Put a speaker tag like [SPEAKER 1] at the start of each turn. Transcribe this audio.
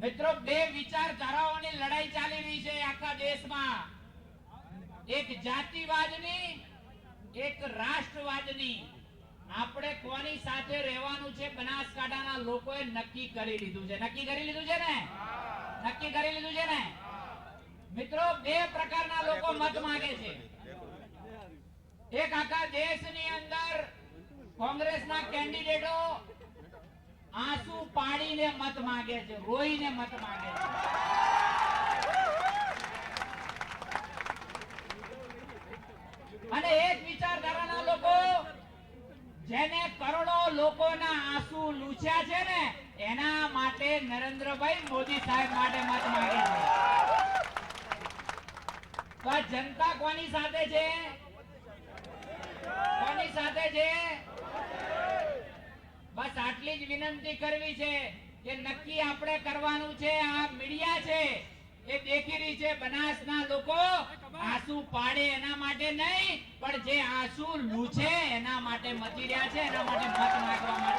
[SPEAKER 1] મિત્રો બે વિચારધારાઓની લડાઈ ચાલી રહી છે આખા દેશમાં, એક જાતિવાદની, એક રાષ્ટ્રવાદની. આપણે કોની સાથે રહેવાનું છે બનાસકાંઠાના લોકોએ નક્કી કરી લીધું છે. નક્કી કરી લીધું છે ને? નક્કી કરી લીધું છે ને? મિત્રો બે પ્રકારના લોકો મત માંગે છે. એક આખા દેશની અંદર કોંગ્રેસના કેન્ડિડેટો આંસુ પાડીને મત માંગે છે, રોઈને મત માંગે છે. અને એક વિચારધારાના લોકો જેને કરોડો લોકોના આંસુ લૂછ્યા છે ને, એના માટે નરેન્દ્રભાઈ મોદી સાહેબ માટે મત માંગે છે. તો આ જનતા કોની સાથે છે? કોની સાથે છે? બસ આટલી જ વિનંતી કરવી છે કે નક્કી આપણે કરવાનું છે. આ મીડિયા છે એ દેખી રહી છે, બનાસના લોકો આંસુ પાડે એના માટે નહીં, પણ જે આંસુ લૂછે એના માટે મચી રહ્યા છે, એના માટે મત માંગવા માટે